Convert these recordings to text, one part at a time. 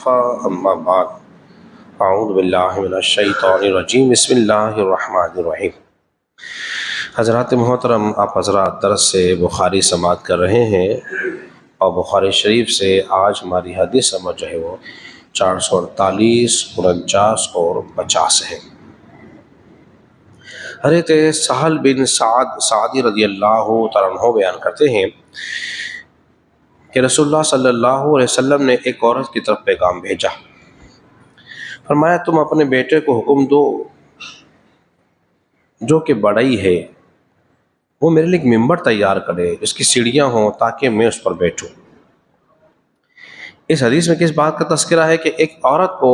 وكفى اما بعد اعوذ باللہ من الشیطان الرجیم بسم اللہ الرحمن الرحیم۔ حضرات محترم، آپ حضرات درس سے بخاری سماعت کر رہے ہیں اور بخاری شریف سے آج ہماری حدیث نمبر جو ہے وہ 448، 49 اور 50 ہے۔ حضرت سہل بن سعدی رضی اللہ تعالیٰ عنہ بیان کرتے ہیں کہ رسول اللہ صلی اللہ علیہ وسلم نے ایک عورت کی طرف پیغام بھیجا، فرمایا تم اپنے بیٹے کو حکم دو جو کہ بڑئی ہے وہ میرے لیے ایک ممبر تیار کرے جس کی سیڑھیاں ہوں تاکہ میں اس پر بیٹھوں۔ اس حدیث میں کس بات کا تذکرہ ہے کہ ایک عورت کو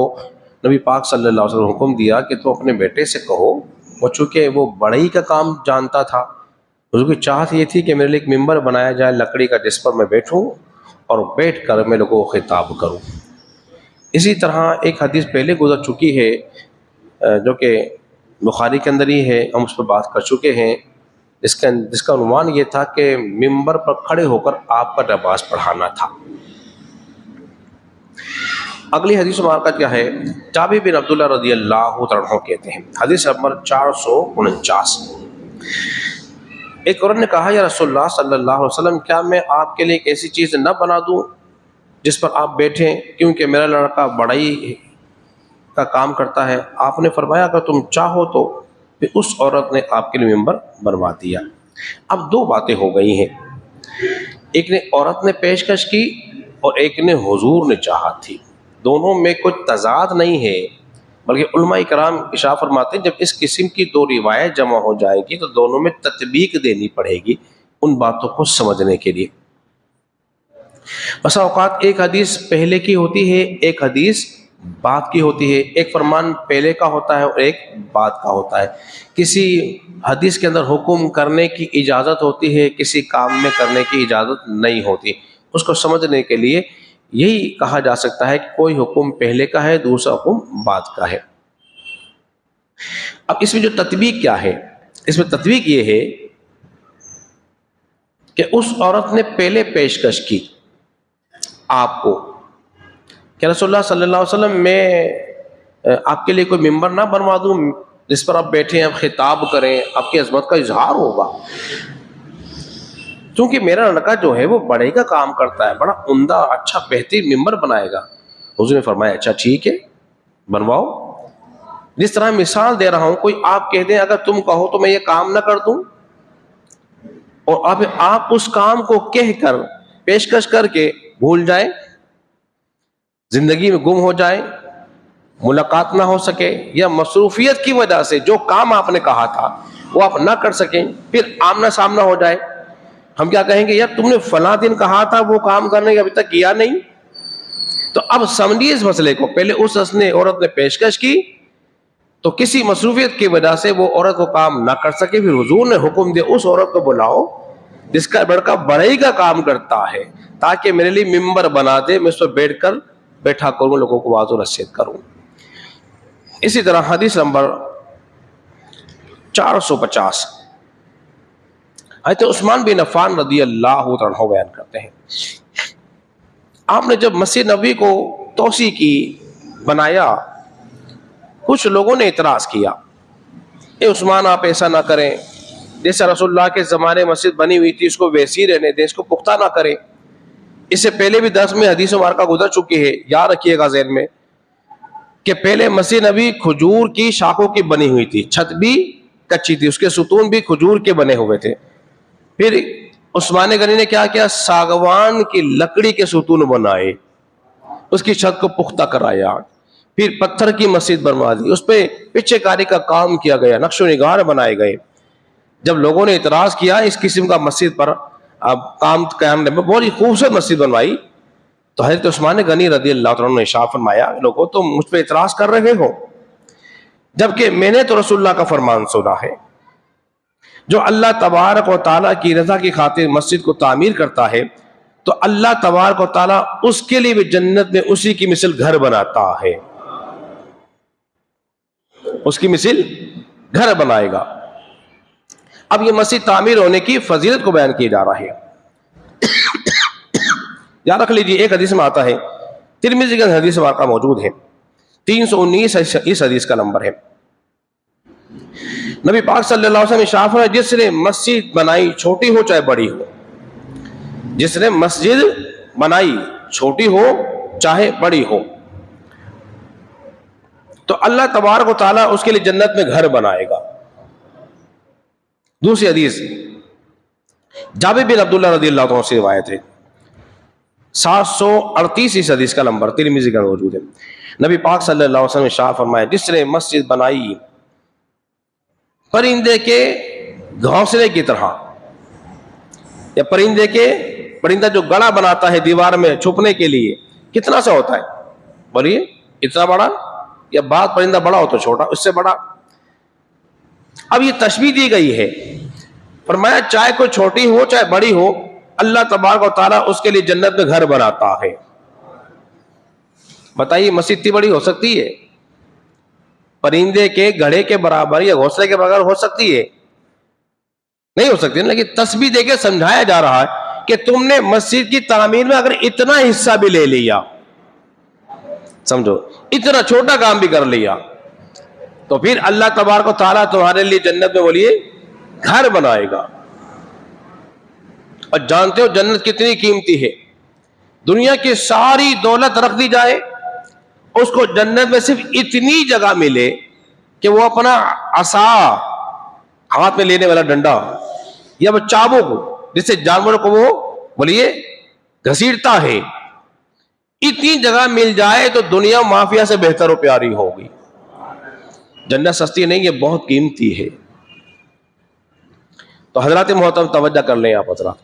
نبی پاک صلی اللہ علیہ وسلم نے حکم دیا کہ تو اپنے بیٹے سے کہو، وہ چونکہ وہ بڑئی کا کام جانتا تھا، اس کی چاہت یہ تھی کہ میرے لیے ایک ممبر بنایا جائے لکڑی کا جس پر میں بیٹھوں اور بیٹھ کر میں لوگوں کو خطاب کروں۔ اسی طرح ایک حدیث پہلے گزر چکی ہے جو کہ بخاری کے اندر ہی ہے، ہم اس پر بات کر چکے ہیں، جس کا عنوان یہ تھا کہ ممبر پر کھڑے ہو کر آپ پر نماز پڑھانا تھا۔ اگلی حدیث مبارکہ کیا ہے؟ جابر بن عبداللہ رضی اللہ تعالیٰ عنہ کہتے ہیں، حدیث نمبر 449، ایک عورت نے کہا یا رسول اللہ صلی اللہ علیہ وسلم، کیا میں آپ کے لیے ایک ایسی چیز نہ بنا دوں جس پر آپ بیٹھیں، کیونکہ میرا لڑکا بڑائی کا کام کرتا ہے؟ آپ نے فرمایا اگر تم چاہو تو۔ پھر اس عورت نے آپ کے لیے ممبر بنوا دیا۔ اب دو باتیں ہو گئی ہیں، ایک نے عورت نے پیشکش کی اور ایک نے حضور نے چاہت تھی، دونوں میں کوئی تضاد نہیں ہے، بلکہ علماء کرام ارشاد فرماتے ہیں جب اس قسم کی دو روایت جمع ہو جائیں گی تو دونوں میں تطبیق دینی پڑے گی ان باتوں کو سمجھنے کے لیے۔ بسا اوقات ایک حدیث پہلے کی ہوتی ہے، ایک حدیث بعد کی ہوتی ہے، ایک فرمان پہلے کا ہوتا ہے اور ایک بعد کا ہوتا ہے۔ کسی حدیث کے اندر حکم کرنے کی اجازت ہوتی ہے، کسی کام میں کرنے کی اجازت نہیں ہوتی۔ اس کو سمجھنے کے لیے یہی کہا جا سکتا ہے کہ کوئی حکم پہلے کا ہے، دوسرا حکم بعد کا ہے۔ اب اس میں جو تطبیق کیا ہے؟ اس میں تطبیق یہ ہے کہ اس عورت نے پہلے پیشکش کی آپ کو کہ رسول اللہ صلی اللہ علیہ وسلم میں آپ کے لیے کوئی ممبر نہ بنوا دوں جس پر آپ بیٹھیں، آپ خطاب کریں، آپ کی عظمت کا اظہار ہوگا، کیونکہ میرا لڑکا جو ہے وہ بڑے کا کام کرتا ہے، بڑا عمدہ اچھا بہترین ممبر بنائے گا۔ حضور نے فرمایا اچھا ٹھیک ہے بنواؤ۔ جس طرح مثال دے رہا ہوں، کوئی آپ کہہ دیں اگر تم کہو تو میں یہ کام نہ کر دوں، اور اب آپ اس کام کو کہہ کر پیشکش کر کے بھول جائیں، زندگی میں گم ہو جائے، ملاقات نہ ہو سکے، یا مصروفیت کی وجہ سے جو کام آپ نے کہا تھا وہ آپ نہ کر سکیں، پھر آمنا سامنا ہو جائے، ہم کیا کہیں گے؟ یار تم نے فلاں دن کہا تھا وہ کام کرنے کا ابھی تک کیا نہیں۔ تو اب سمجھیے اس مسئلے کو، پہلے اس نے عورت نے پیشکش کی تو کسی مصروفیت کی وجہ سے وہ عورت کو کام نہ کر سکے، پھر حضور نے حکم دیا اس عورت کو بلاؤ جس کا لڑکا بڑائی کا کام کرتا ہے تاکہ میرے لیے ممبر بنا دے، میں اس پر بیٹھا کروں، لوگوں کو واضح نصیحت کروں۔ اسی طرح حدیث نمبر 450، حضرت عثمان بن عفان رضی اللہ عنہ بیان کرتے ہیں، آپ نے جب مسجد نبوی کو توسیع کی، بنایا، کچھ لوگوں نے اعتراض کیا، اے عثمان آپ ایسا نہ کریں، جیسے رسول اللہ کے زمانے مسجد بنی ہوئی تھی اس کو ویسی رہنے دیں، اس کو پختہ نہ کریں۔ اس سے پہلے بھی درس میں حدیث مبارکہ گزر چکی ہے، یاد رکھیے گا ذہن میں، کہ پہلے مسجد نبی کھجور کی شاخوں کی بنی ہوئی تھی، چھت بھی کچی تھی، اس کے ستون بھی کھجور کے بنے ہوئے تھے۔ پھر عثمان غنی نے کیا کیا؟ ساگوان کی لکڑی کے ستون بنائے، اس کی چھت کو پختہ کرایا، پھر پتھر کی مسجد بنوا دی، اس پہ پچھے کاری کا کام کیا گیا، نقش و نگار بنائے گئے۔ جب لوگوں نے اعتراض کیا اس قسم کا مسجد پر اب کام قیام نے بہت ہی خوبصورت مسجد بنوائی، تو حضرت عثمان غنی رضی اللہ عنہ نے ارشاد فرمایا لوگوں تم مجھ پہ اعتراض کر رہے ہو، جبکہ میں نے تو رسول اللہ کا فرمان سنا ہے، جو اللہ تبارک و تعالیٰ کی رضا کی خاطر مسجد کو تعمیر کرتا ہے تو اللہ تبارک و تعالیٰ اس کے لیے بھی جنت میں اسی کی مثل گھر بناتا ہے، اس کی مثل گھر بنائے گا۔ اب یہ مسجد تعمیر ہونے کی فضیلت کو بیان کیا جا رہا ہے۔ یاد رکھ لیجیے، ایک حدیث میں آتا ہے ترمذی کا حدیث واقعہ موجود ہے، 319 اس حدیث کا نمبر ہے۔ نبی پاک صلی اللہ علیہ وسلم ارشاد فرمایا جس نے مسجد بنائی چھوٹی ہو چاہے بڑی ہو، جس نے مسجد بنائی چھوٹی ہو چاہے بڑی ہو، تو اللہ تبارک و تعالیٰ اس کے لیے جنت میں گھر بنائے گا۔ دوسری حدیث جابر بن عبداللہ رضی اللہ عنہ سے روایت ہے، 738 اس حدیث کا نمبر ترمذی کا موجود ہے۔ نبی پاک صلی اللہ علیہ وسلم نے ارشاد فرمایا جس نے مسجد بنائی پرندے کے گھونسلے کی طرح، یا پرندہ جو گڑا بناتا ہے دیوار میں چھپنے کے لیے، کتنا سا ہوتا ہے بولیے؟ اتنا بڑا، یا بعض پرندہ بڑا ہو تو چھوٹا، اس سے بڑا۔ اب یہ تشبیہ دی گئی ہے، فرمایا چاہے کوئی چھوٹی ہو چاہے بڑی ہو، اللہ تبارک و تعالیٰ اس کے لیے جنت میں گھر بناتا ہے۔ بتائیے مسجد اتنی بڑی ہو سکتی ہے؟ پرندے کے گھڑے کے برابر یا گھونسلے کے برابر ہو سکتی ہے؟ نہیں ہو سکتی، لیکن تسبیح دے کے سمجھایا جا رہا ہے کہ تم نے مسجد کی تعمیر میں اگر اتنا حصہ بھی لے لیا، سمجھو اتنا چھوٹا کام بھی کر لیا، تو پھر اللہ تبارک و تعالیٰ تمہارے لیے جنت میں بولیے گھر بنائے گا۔ اور جانتے ہو جنت کتنی قیمتی ہے؟ دنیا کی ساری دولت رکھ دی جائے، اس کو جنت میں صرف اتنی جگہ ملے کہ وہ اپنا عصا، ہاتھ میں لینے والا ڈنڈا، یا وہ چابک جس سے جانوروں کو وہ بولیے گھسیٹتا ہے، اتنی جگہ مل جائے تو دنیا مافیا سے بہتر و پیاری ہوگی۔ جنت سستی نہیں، یہ بہت قیمتی ہے۔ تو حضرات محترم توجہ کر لیں آپ حضرات،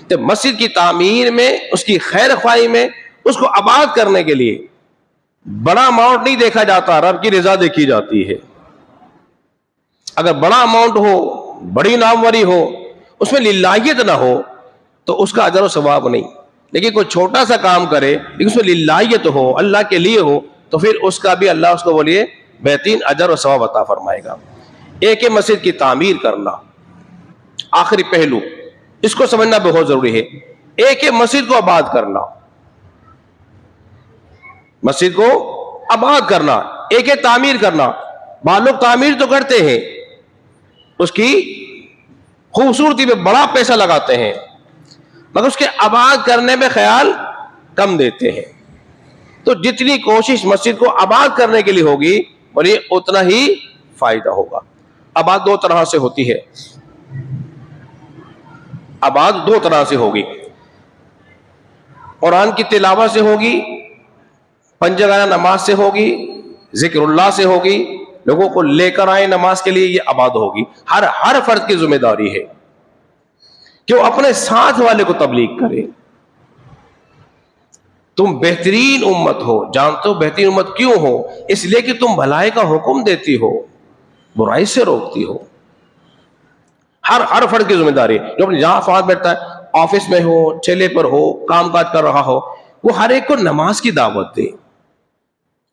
تو مسجد کی تعمیر میں، اس کی خیر خواہی میں، اس کو آباد کرنے کے لیے بڑا اماؤنٹ نہیں دیکھا جاتا، رب کی رضا دیکھی جاتی ہے۔ اگر بڑا اماؤنٹ ہو، بڑی ناموری ہو، اس میں للہیت نہ ہو تو اس کا اجر و ثواب نہیں، لیکن کوئی چھوٹا سا کام کرے لیکن اس میں للہیت ہو، اللہ کے لیے ہو، تو پھر اس کا بھی اللہ اس کو بولیے بہترین اجر و ثواب عطا فرمائے گا۔ ایک ہے مسجد کی تعمیر کرنا، آخری پہلو اس کو سمجھنا بہت ضروری ہے۔ ایک ہے مسجد کو آباد کرنا، مسجد کو آباد کرنا، ایک ہے تعمیر کرنا۔ بعض لوگ تعمیر تو کرتے ہیں، اس کی خوبصورتی پہ بڑا پیسہ لگاتے ہیں، مگر اس کے آباد کرنے میں خیال کم دیتے ہیں۔ تو جتنی کوشش مسجد کو آباد کرنے کے لیے ہوگی بولیے اتنا ہی فائدہ ہوگا۔ آباد دو طرح سے ہوتی ہے، آباد دو طرح سے ہوگی، قرآن کی تلاوت سے ہوگی، پنجگانہ نماز سے ہوگی، ذکر اللہ سے ہوگی، لوگوں کو لے کر آئے نماز کے لیے، یہ آباد ہوگی۔ ہر فرد کی ذمہ داری ہے کہ وہ اپنے ساتھ والے کو تبلیغ کرے۔ تم بہترین امت ہو، جانتے ہو بہترین امت کیوں ہو؟ اس لیے کہ تم بھلائی کا حکم دیتی ہو، برائی سے روکتی ہو۔ ہر فرد کی ذمہ داری ہے، جو اپنے جہاں فعال بیٹھتا ہے، آفس میں ہو، ٹھیلے پر ہو، کام کاج کر رہا ہو، وہ ہر ایک کو نماز کی دعوت دے،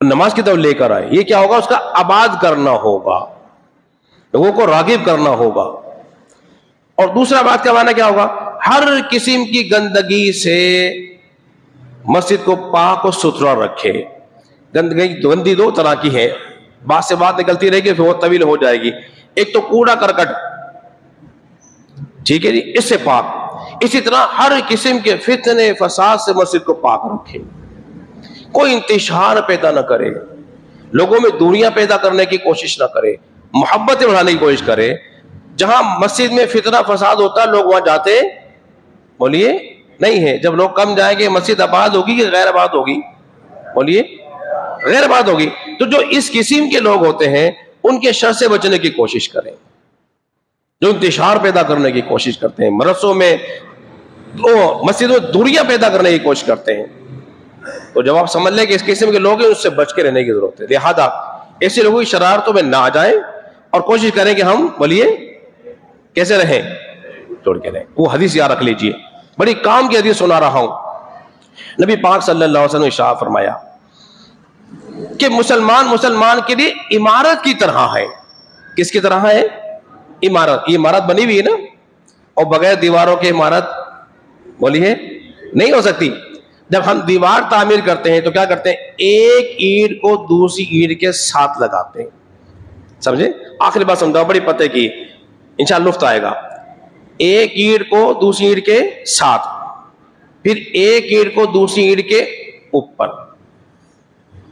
نماز کی طرف لے کر آئے۔ یہ کیا ہوگا؟ اس کا آباد کرنا ہوگا، لوگوں کو راغب کرنا ہوگا۔ اور دوسرا بات کا معنی کیا ہوگا؟ ہر قسم کی گندگی سے مسجد کو پاک و ستھرا رکھے۔ گندگی دو طرح کی ہے، بات سے بات نکلتی رہے گی پھر وہ طویل ہو جائے گی۔ ایک تو کوڑا کرکٹ، ٹھیک ہے جی، اس سے پاک۔ اسی طرح ہر قسم کے فتنے فساد سے مسجد کو پاک رکھے، کوئی انتشار پیدا نہ کرے، لوگوں میں دوریاں پیدا کرنے کی کوشش نہ کرے، محبتیں بڑھانے کی کوشش کرے۔ جہاں مسجد میں فتنہ فساد ہوتا ہے لوگ وہاں جاتے بولیے نہیں ہے۔ جب لوگ کم جائیں گے مسجد آباد ہوگی کہ غیر آباد ہوگی؟ بولیے غیر آباد ہوگی۔ تو جو اس قسم کے لوگ ہوتے ہیں ان کے شر سے بچنے کی کوشش کریں، جو انتشار پیدا کرنے کی کوشش کرتے ہیں، مدرسوں میں مسجد میں دوریاں پیدا کرنے کی کوشش کرتے ہیں، تو جب آپ سمجھ لیں کہ اس قسم کے لوگ ہیں اس سے بچ کے رہنے کی ضرورت ہے۔ لہذا ایسے لوگوں کی شرارتوں میں نہ آ جائیں اور کوشش کریں کہ ہم بولیے کیسے رہیں، توڑ کے رہیں۔ وہ حدیث یاد رکھ لیجئے، بڑی کام کی حدیث سنا رہا ہوں۔ نبی پاک صلی اللہ علیہ وسلم نے ارشاد فرمایا کہ مسلمان کے لیے عمارت کی طرح ہے۔ کس کی طرح ہے؟ عمارت۔ یہ عمارت بنی ہوئی ہے نا، اور بغیر دیواروں کے عمارت بولیے نہیں ہو سکتی۔ جب ہم دیوار تعمیر کرتے ہیں تو کیا کرتے ہیں؟ ایک اینٹ کو دوسری اینٹ کے ساتھ لگاتے ہیں. سمجھے؟ آخری بات سمجھاؤ بڑی پتے کی، انشاءاللہ لطف آئے گا. ایک اینٹ کو دوسری اینٹ کے ساتھ، پھر ایک اینٹ کو دوسری اینٹ کے اوپر.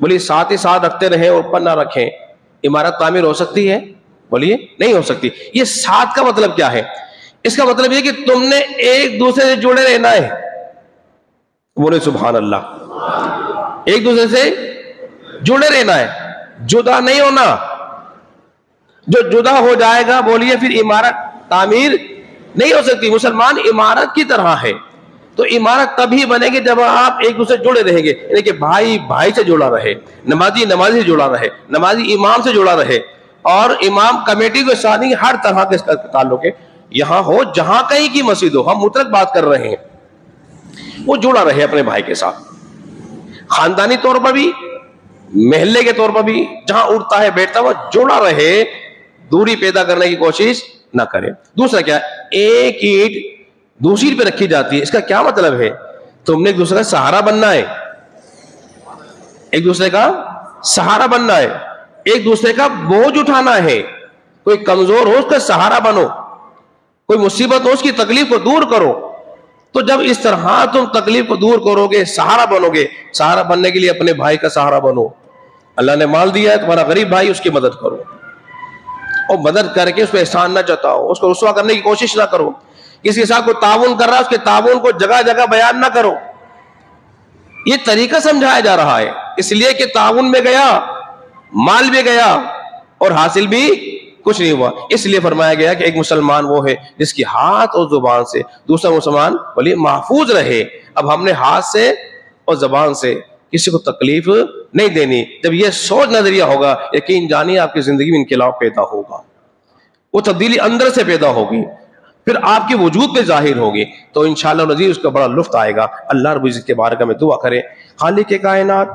بولیے ساتھ ہی ساتھ رکھتے رہیں اور اوپر نہ رکھیں، عمارت تعمیر ہو سکتی ہے؟ بولیے نہیں ہو سکتی. یہ ساتھ کا مطلب کیا ہے؟ اس کا مطلب یہ کہ تم نے ایک دوسرے سے جڑے رہنا ہے. بولے سبحان اللہ. ایک دوسرے سے جڑے رہنا ہے، جدا نہیں ہونا. جو جدا ہو جائے گا بولیے پھر عمارت تعمیر نہیں ہو سکتی. مسلمان عمارت کی طرح ہے، تو عمارت تبھی بنے گی جب آپ ایک دوسرے جڑے رہیں گے. یعنی کہ بھائی بھائی سے جڑا رہے، نمازی نمازی سے جڑا رہے، نمازی امام سے جڑا رہے، اور امام کمیٹی کے ساتھ ہی ہر طرح کے اس کا تعلق ہے. یہاں ہو جہاں کہیں کی مسجد ہو، ہم مطلق بات کر رہے ہیں، وہ جڑا رہے اپنے بھائی کے ساتھ، خاندانی طور پر بھی، محلے کے طور پر بھی، جہاں اٹھتا ہے بیٹھتا وہ جڑا رہے، دوری پیدا کرنے کی کوشش نہ کرے. دوسرا کیا؟ ایک اینٹ دوسری پہ رکھی جاتی ہے. اس کا کیا مطلب ہے؟ تم نے ایک دوسرے کا سہارا بننا ہے، ایک دوسرے کا سہارا بننا ہے، ایک دوسرے کا بوجھ اٹھانا ہے. کوئی کمزور ہو اس کا سہارا بنو، کوئی مصیبت ہو اس کی تکلیف کو دور کرو. تو جب اس طرح تم تکلیف کو دور کرو گے، سہارا بنو گے، سہارا بننے کے لیے اپنے بھائی کا سہارا بنو. اللہ نے مال دیا ہے، تمہارا غریب بھائی، اس کی مدد کرو، اور مدد کر کے اس پہ احسان نہ جتاؤ، اس کو رسوا کرنے کی کوشش نہ کرو. کسی کے ساتھ کوئی تعاون کر رہا ہے، اس کے تعاون کو جگہ جگہ بیان نہ کرو. یہ طریقہ سمجھایا جا رہا ہے، اس لیے کہ تعاون میں گیا، مال بھی گیا، اور حاصل بھی کچھ نہیں ہوا. اس لیے فرمایا گیا کہ ایک مسلمان وہ ہے جس کی ہاتھ اور زبان سے دوسرا مسلمان بولیے محفوظ رہے. اب ہم نے ہاتھ سے اور زبان سے کسی کو تکلیف نہیں دینی. جب یہ سوچ نظریہ ہوگا، یقین جانیے آپ کی زندگی میں انقلاب پیدا ہوگا، وہ تبدیلی اندر سے پیدا ہوگی، پھر آپ کے وجود پہ ظاہر ہوگی. تو انشاءاللہ العزیز اس کا بڑا لطف آئے گا. اللہ رب العزت کے بارگاہ میں دعا کریں، خالق کائنات